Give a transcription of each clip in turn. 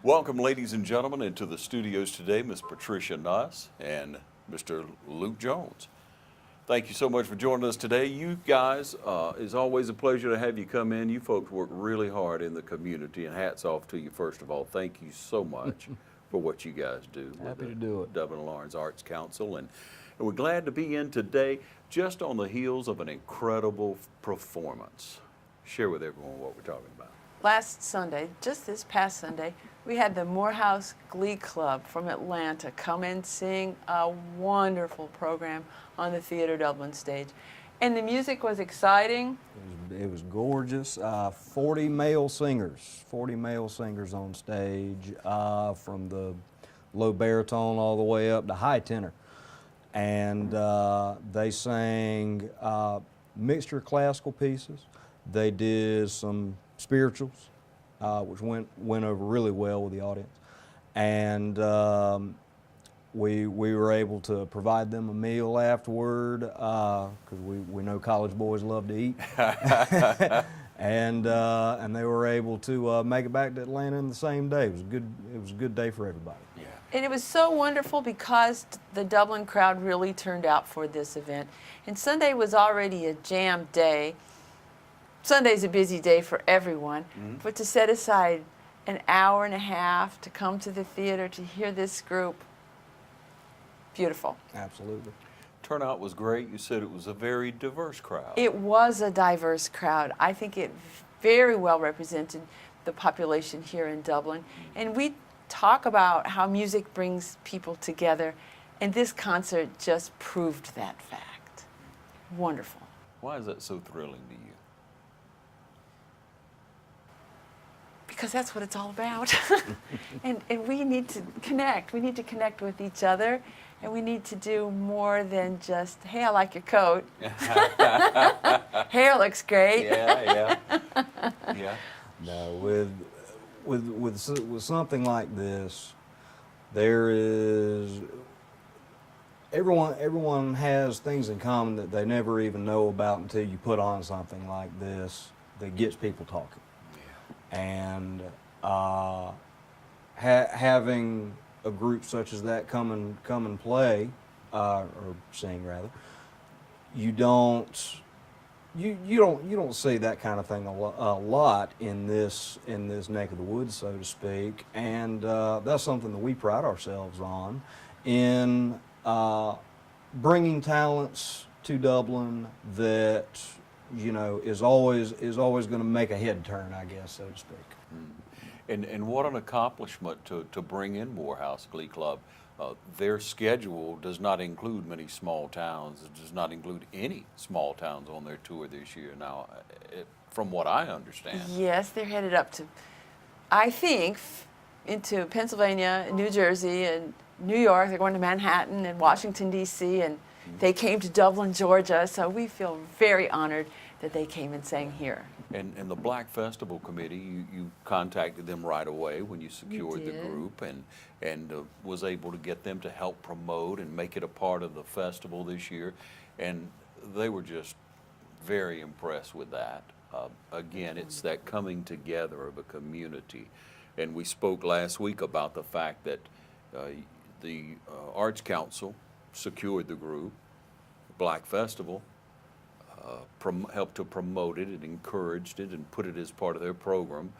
Welcome, ladies and gentlemen, into the studios today, Ms. Patricia Nuss and Mr. Luke Jones. Thank you so much for joining us today. You guys, it's always a pleasure to have you come in. You folks work really hard in the community, and hats off to you, first of all. Thank you so much for what you guys do. Happy to do it. Dublin-Laurens Arts Council, and we're glad to be in today just on the heels of an incredible performance. Share with everyone what we're talking about. Last Sunday, just this past Sunday, we had the Morehouse Glee Club from Atlanta come and sing a wonderful program on the Theatre Dublin stage. And the music was exciting. It was gorgeous. 40 male singers on stage, from the low baritone all the way up to high tenor. And they sang mixture classical pieces. They did some spirituals, which went over really well with the audience. And we were able to provide them a meal afterward, because we know college boys love to eat. and they were able to make it back to Atlanta in the same day. It was a good day for everybody. Yeah. And it was so wonderful because the Dublin crowd really turned out for this event. And Sunday was already a jammed day. Sunday's a busy day for everyone, but to set aside an hour and a half to come to the theater to hear this group, beautiful. Absolutely. Turnout was great. You said it was a very diverse crowd. It was a diverse crowd. I think it very well represented the population here in Dublin. And we talk about how music brings people together, and this concert just proved that fact. Wonderful. Why is that so thrilling to you? Because that's what it's all about. and we need to connect. We need to connect with each other, and we need to do more than just, hey, I like your coat. Hair looks great. Yeah. No, with something like this, there is everyone has things in common that they never even know about until you put on something like this that gets people talking. And having a group such as that come and play, or sing rather, you don't see that kind of thing a lot in this neck of the woods, so to speak. And that's something that we pride ourselves on, in bringing talents to Dublin that, you know, is always going to make a head turn, I guess, so to speak. And what an accomplishment to bring in Morehouse Glee Club. Their schedule does not include many small towns. It does not include any small towns on their tour this year. Now, from what I understand. Yes, they're headed up to, I think, into Pennsylvania, New Jersey, and New York. They're going to Manhattan and Washington, D.C., and they came to Dublin, Georgia, so we feel very honored that they came and sang here. And the Black Festival Committee, you contacted them right away when you secured the group, and was able to get them to help promote and make it a part of the festival this year. And they were just very impressed with that. Again, it's that coming together of a community. And we spoke last week about the fact that the Arts Council secured the group. Black Festival helped to promote it and encouraged it and put it as part of their program.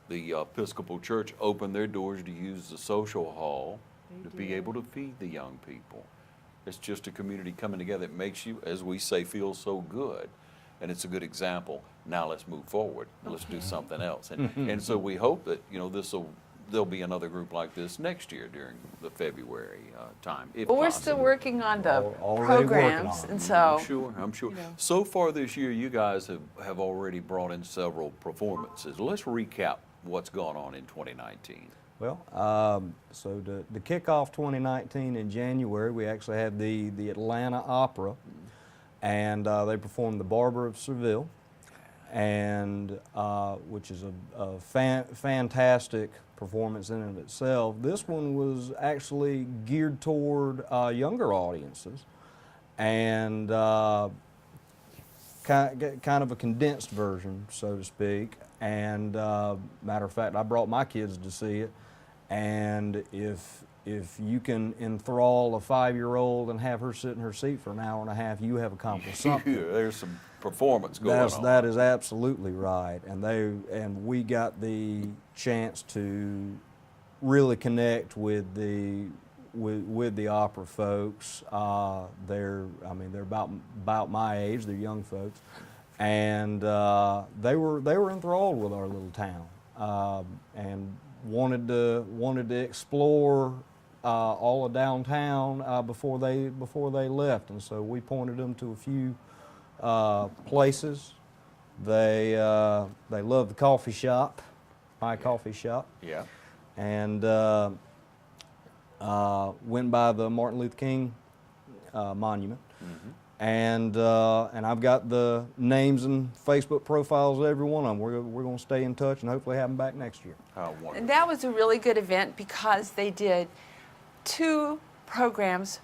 The Episcopal Church opened their doors to use the social hall to be able to feed the young people. It's just a community coming together that makes you, as we say, feel so good. And it's a good example. Now let's move forward. Let's do something else. And so we hope that, you know, there'll be another group like this next year during the February time. But we're still working on the programs, and so I'm sure. You know. So far this year, you guys have already brought in several performances. Let's recap what's gone on in 2019. Well, so to kick off 2019 in January, we actually had the Atlanta Opera, and they performed The Barber of Seville, and which is a fantastic performance in and of itself. This one was actually geared toward younger audiences, and kind of a condensed version, so to speak. And matter of fact, I brought my kids to see it, And if you can enthrall a 5-year-old and have her sit in her seat for an hour and a half, you have accomplished something. There's some performance going on. That is absolutely right. And we got the chance to really connect with the opera folks. They're about my age. They're young folks, and they were enthralled with our little town, and wanted to explore all of downtown before they left. And so we pointed them to a few places. They love the coffee shop, my coffee shop. Yeah. And went by the Martin Luther King monument. Mm-hmm. And I've got the names and Facebook profiles of every one of them. We're going to stay in touch and hopefully have them back next year. How wonderful. And that was a really good event because they did 2 programs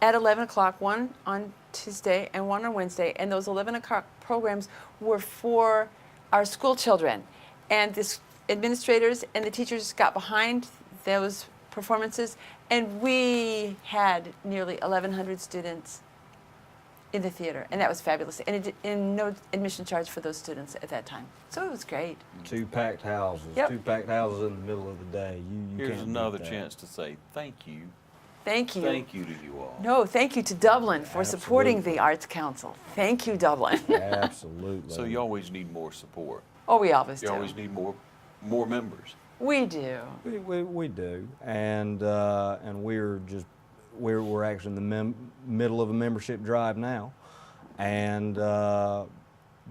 at 11 o'clock, one on Tuesday and one on Wednesday. And those 11 o'clock programs were for our school children. And the administrators and the teachers got behind those performances. And we had nearly 1,100 students in the theater, and that was fabulous. And no admission charge for those students at that time. So it was great. 2 packed houses. Yep. 2 packed houses in the middle of the day. You Here's can't beat another that. chance to say thank you. Thank you. Thank you to you all. No, thank you to Dublin for supporting Absolutely. the Arts Council. Thank you, Dublin. Absolutely. So you always need more support. Oh, we always You do. always need more members. We do. We do, and we're actually in the middle of a membership drive now, and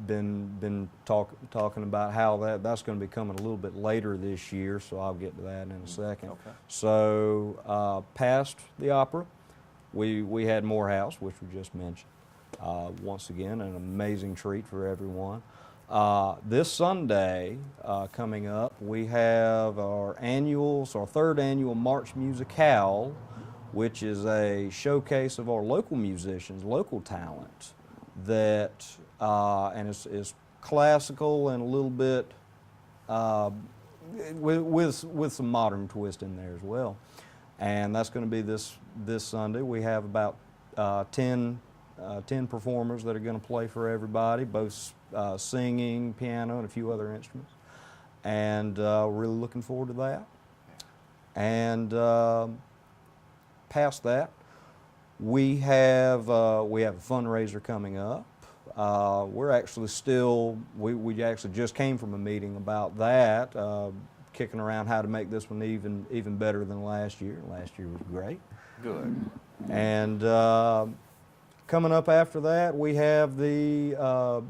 been talking about how that's going to be coming a little bit later this year. So I'll get to that in a second. Okay. So past the opera, we had Morehouse, which we just mentioned. Once again, an amazing treat for everyone. This Sunday coming up, we have our 3rd annual March Musicale, which is a showcase of our local musicians, local talent, that and it's classical and a little bit with some modern twist in there as well. And that's going to be this Sunday. We have about 10 performers that are going to play for everybody, both singing, piano, and a few other instruments. And really looking forward to that. And past that, we have a fundraiser coming up. We're actually we actually just came from a meeting about that, kicking around how to make this one even better than last year. Last year was great. Good. And coming up after that, we have the, I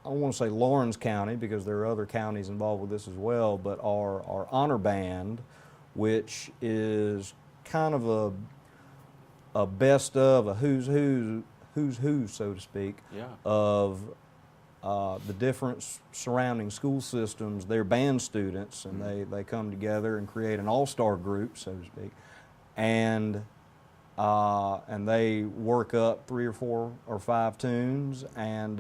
don't want to say Laurens County because there are other counties involved with this as well, but our honor band, which is kind of a best of, a who's who, so to speak, Yeah. of the different surrounding school systems. They're band students, and they come together and create an all-star group, so to speak, and they work up 3 or 4 or 5 tunes and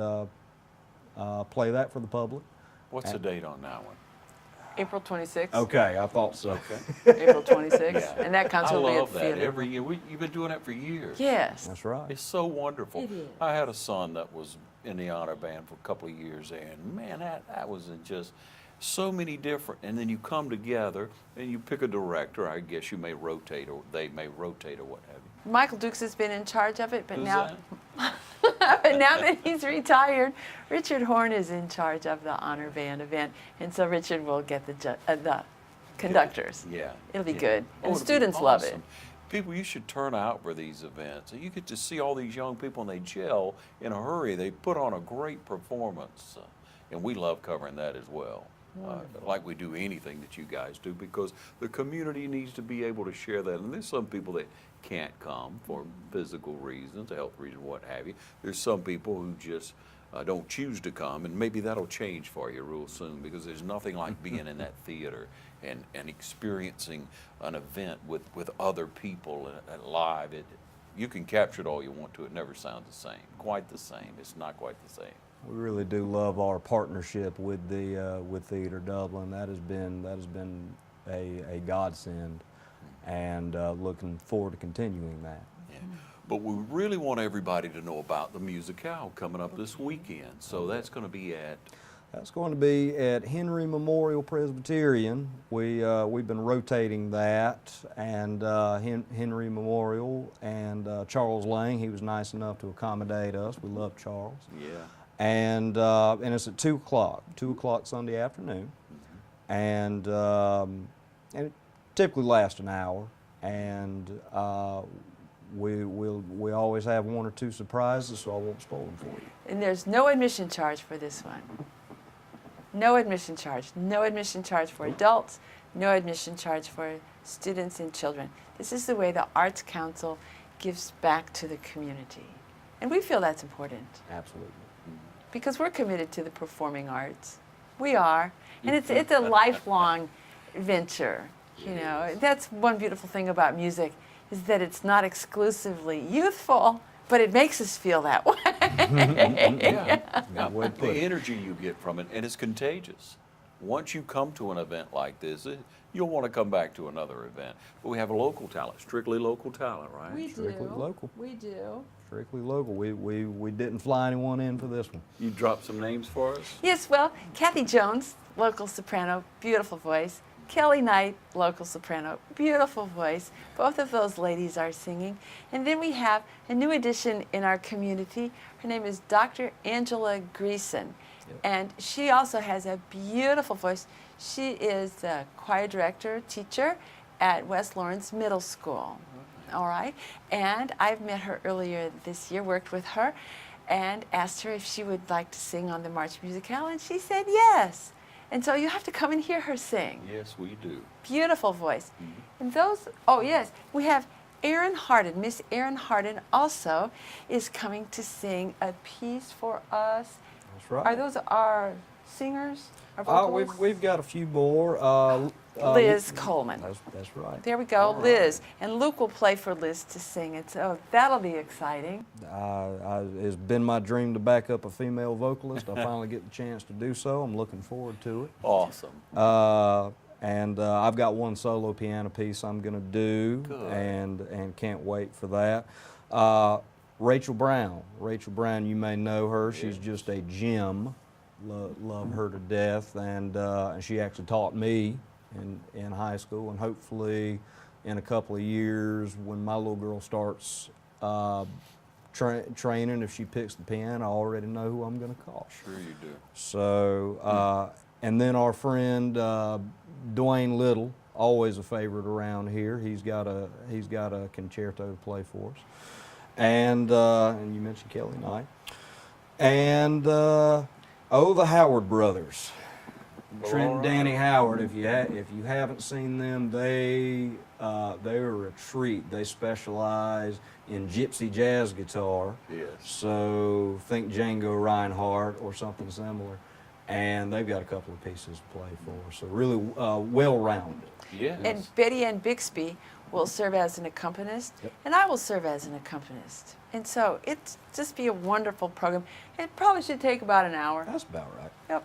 play that for the public. What's the date on that one? April 26th. Okay, I thought so. Okay. April 26th. Yeah. And that concert I will be at love the that theater. every year. You've been doing that for years. Yes. That's right. It's so wonderful. It is. I had a son that was in the honor band for a couple of years, and man, that was just so many different. And then you come together and you pick a director. I guess you may rotate, or they may rotate, or what have you. Michael Dukes has been in charge of it, but Who's now, that? but now that he's retired, Richard Horn is in charge of the honor band event, and so Richard will get the conductors. Yeah. It'll be yeah. good, and it'll the be students love it. awesome. People, you should turn out for these events. You get to see all these young people, and they gel in a hurry. They put on a great performance, and we love covering that as well. Like we do anything that you guys do, because the community needs to be able to share that. And there's some people that can't come for physical reasons, health reasons, what have you. There's some people who just don't choose to come, and maybe that'll change for you real soon, because there's nothing like being in that theater and experiencing an event with other people live. You can capture it all you want to. It never sounds the same. Quite the same. It's not quite the same. We really do love our partnership with the with Theater Dublin. That has been a godsend, and looking forward to continuing that. Yeah. But we really want everybody to know about the Musicale coming up this weekend. So that's going to be at... That's going to be at Henry Memorial Presbyterian. We've been rotating that, and Henry Memorial and Charles Lang. He was nice enough to accommodate us. We love Charles. Yeah. And it's at 2 o'clock, 2 o'clock Sunday afternoon, and it typically lasts an hour. And we always have 1 or 2 surprises, so I won't spoil them for you. And there's no admission charge for this one. No admission charge. No admission charge for adults. No admission charge for students and children. This is the way the Arts Council gives back to the community. And we feel that's important Absolutely. because we're committed to the performing arts. We are. And it's a lifelong venture. You know, that's one beautiful thing about music, is that it's not exclusively youthful, but it makes us feel that way. Yeah. way to put The it. energy you get from it, and it's contagious. Once you come to an event like this, you'll want to come back to another event. But we have a local talent, strictly local talent, right? We Strictly do. local. We do. Strictly local. We didn't fly anyone in for this one. You drop some names for us? Yes, well, Kathy Jones, local soprano, beautiful voice. Kelly Knight, local soprano, beautiful voice. Both of those ladies are singing. And then we have a new addition in our community. Her name is Dr. Angela Greason. Yep. And she also has a beautiful voice. She is the choir director, teacher at West-Laurens Middle School. All right. And I've met her earlier this year, worked with her, and asked her if she would like to sing on the March Musicale, and she said yes. And so you have to come and hear her sing. Yes, we do. Beautiful voice. And those, oh yes, we have Erin Harden. Miss Erin Harden also is coming to sing a piece for us. That's right. Are those our singers? Our vocalists? We've got a few more. Liz Coleman. That's right. There we go, Liz. And Luke will play for Liz to sing it. So that'll be exciting. It's been my dream to back up a female vocalist. I finally get the chance to do so. I'm looking forward to it. Awesome. And I've got one solo piano piece I'm going to do, Good. and can't wait for that. Rachel Brown. Rachel Brown, you may know her. She's just a gem. Love her to death, and she actually taught me in high school, and hopefully in a couple of years when my little girl starts training, if she picks the piano, I already know who I'm going to call. Sure you do. So, and then our friend Dwayne Little, always a favorite around here. He's got a concerto to play for us, and you mentioned Kelly Knight, and the Howard brothers. Trent and Danny Howard. If you haven't seen them, they're a treat. They specialize in gypsy jazz guitar. Yes. So think Django Reinhardt or something similar, and they've got a couple of pieces to play for us. So really well-rounded. Yes. And Betty Ann Bixby will serve as an accompanist, Yep. and I will serve as an accompanist. And so it's just be a wonderful program. It probably should take about an hour. That's about right. Yep.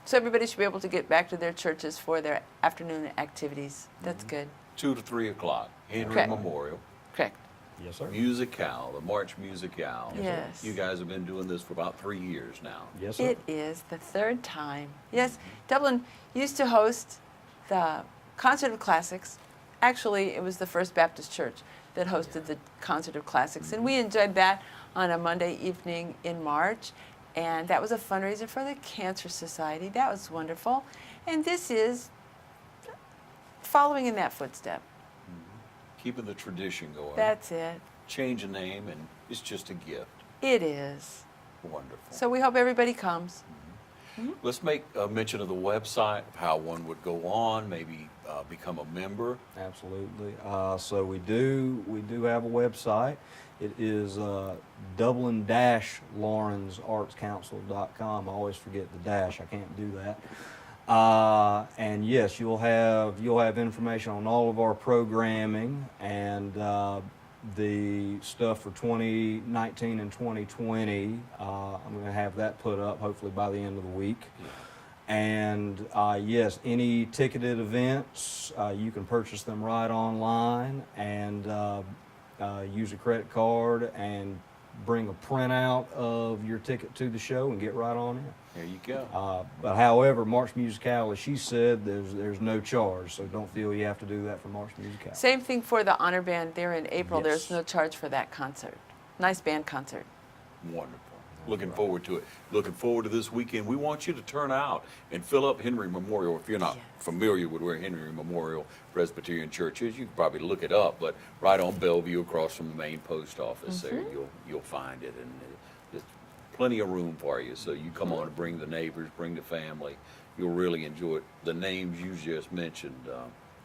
So everybody should be able to get back to their churches for their afternoon activities. That's good. 2 to 3 o'clock, Henry Correct. Memorial. Correct. Yes, sir. Musicale, the March Musicale. Yes. You guys have been doing this for about 3 years now. Yes, sir. It is the third time. Yes, Dublin used to host the Concert of Classics. Actually, it was the First Baptist Church that hosted the Concert of Classics, and we enjoyed that on a Monday evening in March. And that was a fundraiser for the Cancer Society. That was wonderful. And this is following in that footstep. Keeping the tradition going. That's it. Change a name, and it's just a gift. It is. Wonderful. So we hope everybody comes. Let's make a mention of the website, of how one would go on, maybe become a member. Absolutely. So we do have a website. It is Dublin-Laurensartscouncil.com. I always forget the dash. I can't do that. And yes, you'll have information on all of our programming and the stuff for 2019 and 2020. I'm going to have that put up hopefully by the end of the week. And yes, any ticketed events, you can purchase them right online and use a credit card and bring a printout of your ticket to the show and get right on in. There you go. But however, March Musicale, as she said, there's no charge, so don't feel you have to do that for March Musicale. Same thing for the honor band there in April. Yes. There's no charge for that concert. Nice band concert. Wonderful. Looking forward to it. Looking forward to this weekend. We want you to turn out and fill up Henry Memorial. If you're not Yes. familiar with where Henry Memorial Presbyterian Church is, you can probably look it up. But right on Bellevue, across from the main post office, there you'll find it, and there's plenty of room for you. So you come on and bring the neighbors, bring the family. You'll really enjoy it. The names you just mentioned.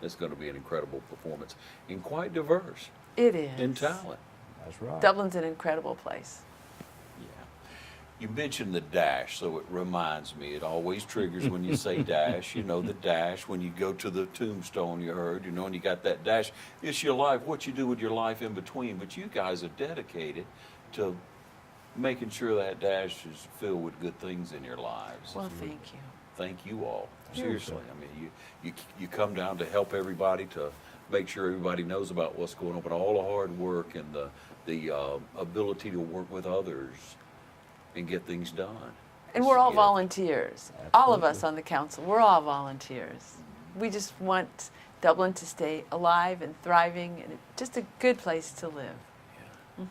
It's going to be an incredible performance and quite diverse It is. in talent. That's right. Dublin's an incredible place. You mentioned the dash, so it reminds me. It always triggers when you say dash. You know, the dash, when you go to the tombstone, you heard, and you got that dash. It's your life, what you do with your life in between. But you guys are dedicated to making sure that dash is filled with good things in your lives. Well, thank you. Thank you all. Seriously. I mean, you come down to help everybody, to make sure everybody knows about what's going on, but all the hard work and the ability to work with others and get things done. And we're all Yeah. volunteers. All of us Absolutely. on the council, we're all volunteers. We just want Dublin to stay alive and thriving, and just a good place to live. A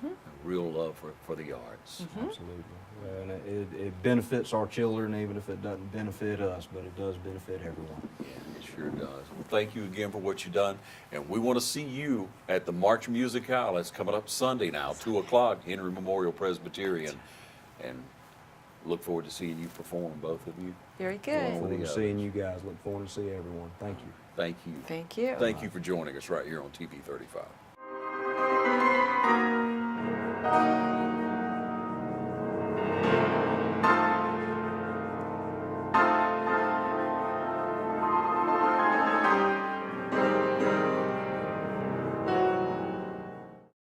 real love for the arts. Absolutely. And it benefits our children, even if it doesn't benefit us, but it does benefit everyone. Yeah, it sure does. Well, thank you again for what you've done. And we want to see you at the March Musicale. It's coming up Sunday now, 2 o'clock, Henry Memorial Presbyterian. And look forward to seeing you perform, both of you. Very Look good. forward to seeing you guys. Look forward to see everyone. Thank you. Thank you. Thank you. Thank you for joining us right here on TV 35.